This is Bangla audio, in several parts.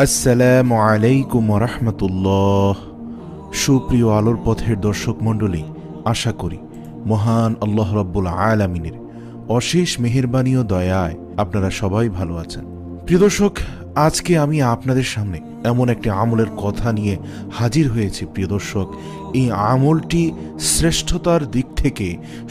আসসালামু আলাইকুম ওয়া রাহমাতুল্লাহ। সুপ্রিয় আলোর পথের দর্শক মণ্ডলী, আশা করি মহান আল্লাহ রাব্বুল আলামিনের অশেষ মেহেরবানি ও দয়ায় আপনারা সবাই ভালো আছেন। প্রিয় দর্শক, আজকে আমি আপনাদের সামনে এমন একটি আমলের কথা নিয়ে হাজির হয়েছি। প্রিয় দর্শক, এই আমলটি শ্রেষ্ঠতার দিক থেকে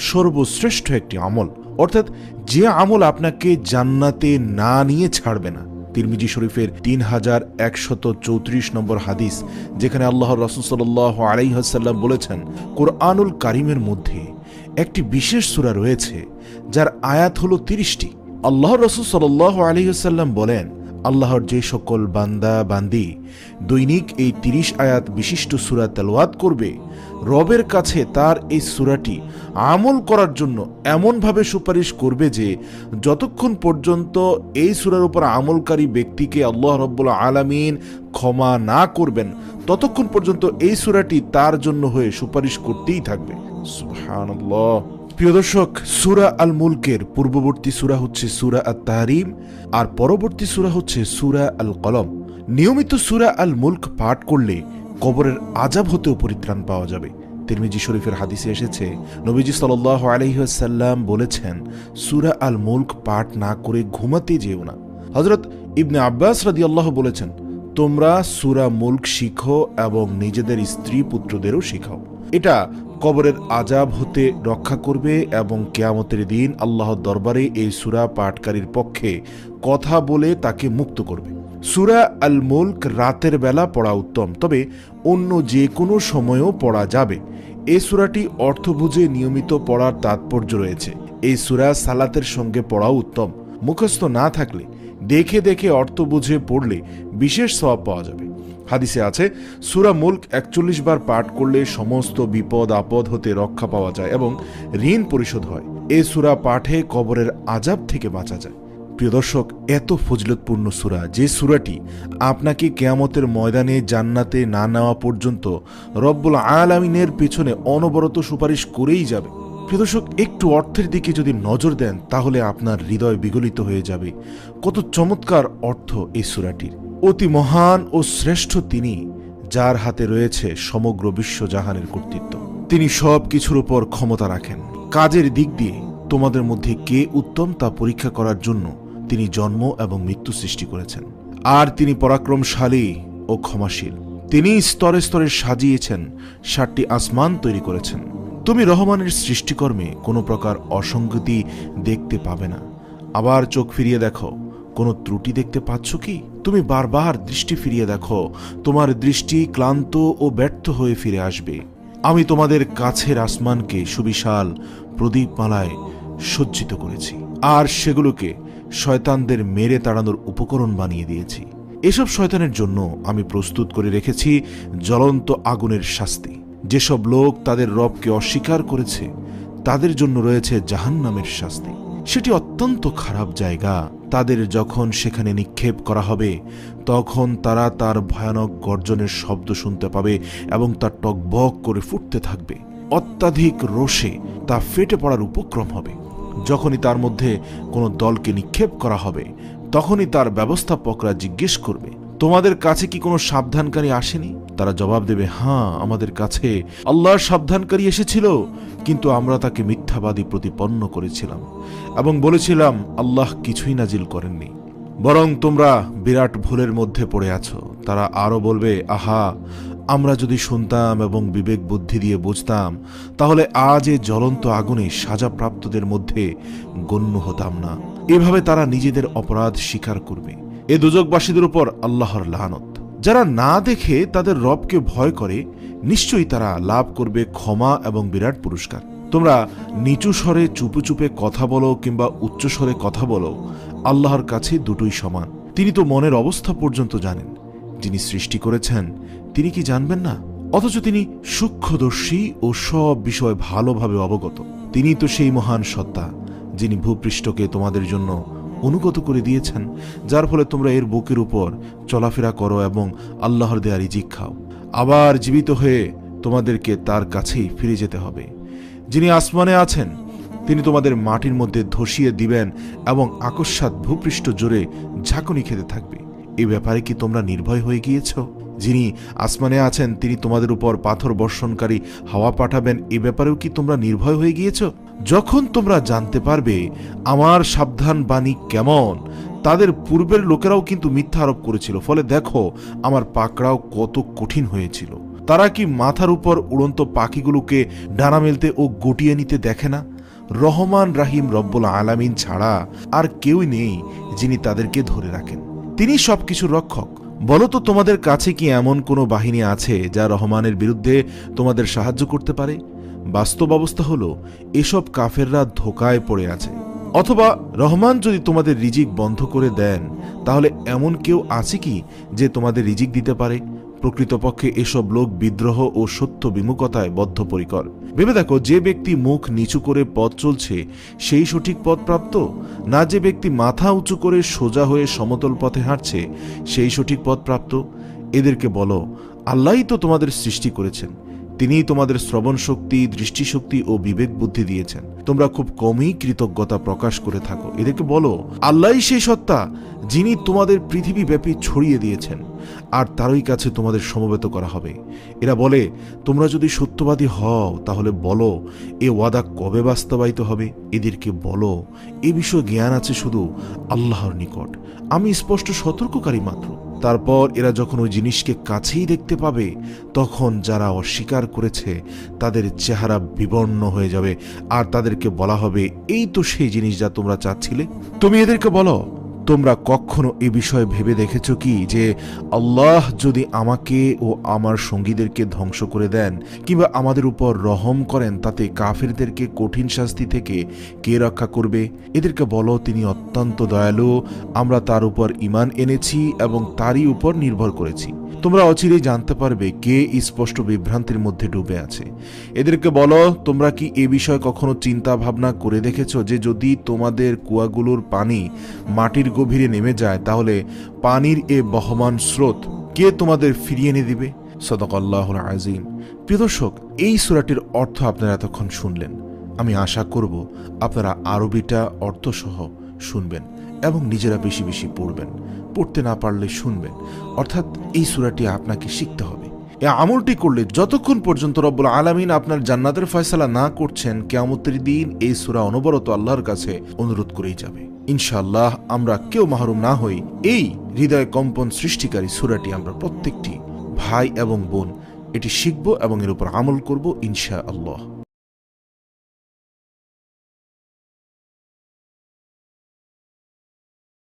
সর্বশ্রেষ্ঠ একটি আমল, অর্থাৎ যে আমল আপনাকে জান্নাতে না নিয়ে ছাড়বে না। তিরমিজি শরীফের 3134 নম্বর হাদিস, যেখানে আল্লাহর রাসূল সাল্লাল্লাহু আলাইহি ওয়াসাল্লাম বলেছেন, কুরআনুল কারীমের মধ্যে একটি বিশেষ সূরা রয়েছে যার আয়াত হলো 30টি। আল্লাহর রাসূল সাল্লাল্লাহু আলাইহি ওয়াসাল্লাম বলেন, আল্লাহর যে সকল বান্দা বান্দি দৈনিক এই 30 আয়াত বিশিষ্ট সূরা তেলাওয়াত করবে, রবের কাছে তার এই সূরাটি আমল করার জন্য এমনভাবে সুপারিশ করবে যে যতক্ষণ পর্যন্ত এই সূরার উপর আমলকারী ব্যক্তিকে আল্লাহ রাব্বুল আলামিন ক্ষমা না করবেন, ততক্ষণ পর্যন্ত এই সূরাটি তার জন্য হয়ে সুপারিশ করতেই থাকবে। সুবহানাল্লাহ। প্রিয় দর্শক, সূরা আল মুলকের পূর্ববর্তী সূরা হচ্ছে সূরা আত-তাহরিম, আর পরবর্তী সূরা হচ্ছে সূরা আল কলম। নিয়মিত সূরা আল মুলক পাঠ করলে কবরের আযাব হতেও পরিত্রাণ পাওয়া যাবে। তিরমিজি শরীফের হাদিসে এসেছে, নবীজি সাল্লাল্লাহু আলাইহি ওয়াসাল্লাম বলেছেন, সূরা আল মুলক পাঠ না করে ঘুমাতে যেও না। হযরত ইবনে আব্বাস রাদিয়াল্লাহু বলেছেন, তোমরা সূরা মুলক শিখো এবং নিজেদের স্ত্রী পুত্রদেরও শিখাও। এটা কবরের আযাব হতে রক্ষা করবে এবং কিয়ামতের দিন আল্লাহর দরবারে এই সূরা পাঠকারীর পক্ষে কথা বলে তাকে মুক্ত করবে। সূরা আল মুলক রাতের বেলা পড়া উত্তম, তবে অন্য যে কোনো সময়ও পড়া যাবে। এই সূরাটি অর্থ বুঝে নিয়মিত পড়ার তাৎপর্য রয়েছে। এই সূরা সালাতের সঙ্গে পড়াও উত্তম। মুখস্থ না থাকলে দেখে দেখে অর্থ বুঝে পড়লে বিশেষ সওয়াব পাওয়া যাবে। হাদিসে আছে, সূরা মুলক 41 বার পাঠ করলে সমস্ত বিপদ আপদ হতে রক্ষা পাওয়া যায় এবং ঋণ পরিশোধ হয়। এই সূরা পাঠে কবরের আযাব থেকে বাঁচা যায়। প্রিয় দর্শক, এত ফজিলতপূর্ণ সূরা, যে সূরাটি আপনাকে কিয়ামতের ময়দানে জান্নাতে না নেওয়া পর্যন্ত রব্বুল আলামিনের পেছনে অনবরত সুপারিশ করেই যাবে। প্রিয় দর্শক, একটু অর্থের দিকে যদি নজর দেন তাহলে আপনার হৃদয় বিগলিত হয়ে যাবে। কত চমৎকার অর্থ এই সূরাটির। অতি মহান ও শ্রেষ্ঠ তিনি, যার হাতে রয়েছে সমগ্র বিশ্বজাহানের কর্তৃত্ব। তিনি সব কিছুর উপর ক্ষমতা রাখেন। কাজের দিক দিয়ে তোমাদের মধ্যে কে উত্তম তা পরীক্ষা করার জন্য তিনি জন্ম এবং মৃত্যু সৃষ্টি করেছেন। আর তিনি পরাক্রমশালী ও ক্ষমাশীল। তিনি স্তরে স্তরে সাজিয়েছেন, 7টি আসমান তৈরি করেছেন। তুমি রহমানের সৃষ্টিকর্মে কোনো প্রকার অসঙ্গতি দেখতে পাবে না। আবার চোখ ফিরিয়ে দেখো, কোনো ত্রুটি দেখতে পাচ্ছ কি? তুমি বারবার দৃষ্টি ফিরিয়ে দেখো, তোমার দৃষ্টি ক্লান্ত ও ব্যর্থ হয়ে ফিরে আসবে। আমি তোমাদের কাছের আসমানকে সুবিশাল প্রদীপমালায় সজ্জিত করেছি, আর সেগুলোকে শয়তানদের মেরে তাড়ানোর উপকরণ বানিয়ে দিয়েছি। এসব শয়তানের জন্য আমি প্রস্তুত করে রেখেছি জ্বলন্ত আগুনের শাস্তি। যেসব লোক তাদের রবকে অস্বীকার করেছে তাদের জন্য রয়েছে জাহান্নামের শাস্তি। সেটি অত্যন্ত খারাপ জায়গা। তাদের যখন সেখানে নিক্ষেপ করা হবে, তখন তারা তার ভয়ানক গর্জনের শব্দ শুনতে পাবে এবং তা টকবক করে ফুটতে থাকবে। অত্যাধিক রোষে তা ফেটে পড়ার উপক্রম হবে। যখনই তার মধ্যে কোনো দলকে নিক্ষেপ করা হবে, তখনই তার ব্যবস্থাপকরা জিজ্ঞেস করবে, তোমাদের কাছে কি কোনো সাবধানকারী আসেনি? তারা জবাব দেবে, হ্যাঁ, আমাদের কাছে আল্লাহর সাবধানকারী এসেছিল, কিন্তু আমরা তাকে মিথ্যাবাদী প্রতিপন্ন করেছিলাম এবং বলেছিলাম আল্লাহ কিছুই নাজিল করেননি, বরং তোমরা বিরাট ভুলের মধ্যে পড়ে আছো। তারা আরো বলবে, আহা, আমরা যদি শুনতাম এবং বিবেক বুদ্ধি দিয়ে বুঝতাম, তাহলে আজ এই জ্বলন্ত আগুনে সাজাপ্রাপ্তদের মধ্যে গণ্য হতাম না। এভাবে তারা নিজেদের অপরাধ স্বীকার করবে। এ দোজখবাসীদের উপর আল্লাহর লানত। যারা না দেখে তাদের রবকে ভয় করে, নিশ্চয়ই তারা লাভ করবে ক্ষমা এবং বিরাট পুরস্কার। তোমরা নিচু স্বরে চুপে চুপে কথা বলো কিংবা উচ্চ স্বরে কথা বলো, আল্লাহর কাছে দুটোই সমান। তিনি তো মনের অবস্থা পর্যন্ত জানেন। যিনি সৃষ্টি করেছেন তিনি কি জানবেন না? অথচ তিনি সূক্ষ্মদর্শী ও সব বিষয় ভালোভাবে অবগত। তিনি তো সেই মহান সত্তা যিনি ভূপৃষ্ঠকে তোমাদের জন্য অনুগত করে দিয়েছেন, যার ফলে তোমরা এর বুকের উপর চলাফেরা করো এবং আল্লাহর দেয়া রিজিক খাও। আবার জীবিত হয়ে তোমাদেরকে তার কাছেই ফিরে যেতে হবে। যিনি আসমানে আছেন তিনি তোমাদের মাটির মধ্যে ধসিয়ে দিবেন এবং আকস্মাৎ ভূপৃষ্ঠ জুড়ে ঝাঁকুনি খেতে থাকবে। এ ব্যাপারে কি তোমরা নির্ভয় হয়ে গিয়েছ? যিনি আসমানে আছেন তিনি তোমাদের উপর পাথর বর্ষণকারী হাওয়া পাঠাবেন, এ ব্যাপারেও কি তোমরা নির্ভয় হয়ে গিয়েছ? যখন তোমরা জানতে পারবে আমার সাবধান বাণী কেমন, তাদের পূর্বের লোকেরাও কিন্তু মিথ্যা আরোপ করেছিল, ফলে দেখো আমার পাকড়াও কত কঠিন হয়েছিল। তারা কি মাথার উপর উড়ন্ত পাখিগুলোকে ডানা মেলতে ও গুটিয়ে নিতে দেখে না? রহমান রাহিম রব্বুল আলামিন ছাড়া আর কেউই নেই যিনি তাদেরকে ধরে রাখেন। তিনি সবকিছুর রক্ষক। বলো তো, তোমাদের কাছে কি এমন কোনো বাহিনী আছে যা রহমানের বিরুদ্ধে তোমাদের সাহায্য করতে পারে? বাস্তব অবস্থা হলো এসব কাফেররা ধোকায় পড়ে আছে। অথবা রহমান যদি তোমাদের রিজিক বন্ধ করে দেন, তাহলে এমন কেউ আছে কি যে তোমাদের রিজিক দিতে পারে? প্রকৃতপক্ষে এসব লোক বিদ্রোহ ও সত্য বিমুখতায় বদ্ধপরিকর। ভেবে দেখো, যে ব্যক্তি মুখ নিচু করে পথ চলছে সেই সঠিক পথ প্রাপ্ত, না যে ব্যক্তি মাথা উঁচু করে সোজা হয়ে সমতল পথে হাঁটছে সেই সঠিক পথ প্রাপ্ত। এদেরকে বলো, আল্লাহই তো তোমাদের সৃষ্টি করেছেন, তিনিই তোমাদের শ্রবণ শক্তি, দৃষ্টিশক্তি ও বিবেক বুদ্ধি দিয়েছেন। তোমরা খুব কমই কৃতজ্ঞতা প্রকাশ করে থাকো। এদেরকে বলো, আল্লাহই সেই সত্তা যিনি তোমাদের পৃথিবীব্যাপী ছড়িয়ে দিয়েছেন, আর তারই কাছে তোমাদের সমবেত করা হবে। এরা বলে, তোমরা যদি সত্যবাদী হও তাহলে বলো এ ওয়াদা কবে বাস্তবায়িত হবে? এদেরকে বলো, এ বিষয়ে জ্ঞান আছে শুধু আল্লাহর নিকট, আমি স্পষ্ট সতর্ককারী মাত্র। তারপর এরা যখন ওই জিনিসকে কাছেই দেখতে পাবে, তখন যারা অস্বীকার করেছে তাদের চেহারা বিবর্ণ হয়ে যাবে, আর তাদেরকে বলা হবে, এই তো সেই জিনিস যা তোমরা চাচ্ছিলে। তুমি এদেরকে বলো, তোমরা কখনো এ বিষয়ে ভেবে দেখেছ কি যে আল্লাহ যদি আমাকে ও আমার সঙ্গীদেরকে ধ্বংস করে দেন কিংবা আমাদের উপর রহম করেন, তাতে কাফেরদেরকে কঠিন শাস্তি থেকে কে রক্ষা করবে? এদেরকে বলো, তিনি অত্যন্ত দয়ালু, আমরা তার উপর ঈমান এনেছি এবং তারই উপর নির্ভর করেছি। তোমরা অচিরেই জানতে পারবে কে স্পষ্ট বিভ্রান্তির মধ্যে ডুবে আছে। এদেরকে বলো, তোমরা কি এ বিষয়ে কখনো চিন্তা ভাবনা করে দেখেছ যে যদি তোমাদের কুয়াগুলোর পানি মাটির গভীরে নেমে যায়, তাহলে পানির এ বহমান স্রোত কে তোমাদের ফিরিয়ে এনে দিবে? সাদাকাল্লাহুল আযীম। প্রিয় দর্শক, এই সূরাটির অর্থ আপনারা এতক্ষণ শুনলেন। আমি আশা করব আপনারা আরবিটা অর্থসহ শুনবেন এবং নিজেরা বেশি বেশি পড়বেন। পড়তে না পারলে শুনবেন, অর্থাৎ এই সূরাটি আপনাকে শিখতে হবে। এই আমলটি করলে যতক্ষণ পর্যন্ত রব্বুল আলামিন আপনার জান্নাতের ফয়সালা না করছেন, কিয়ামতের দিন এই সূরা অনবরত আল্লাহর কাছে অনুরোধ করেই যাবে। ইনশাআল্লাহ আমরা কেউ মাহরুম না হই এই হৃদয় কম্পন সৃষ্টিকারী সূরাটি আমরা প্রত্যেকটি ভাই এবং বোন এটি শিখব এবং এর উপর আমল করব ইনশাআল্লাহ।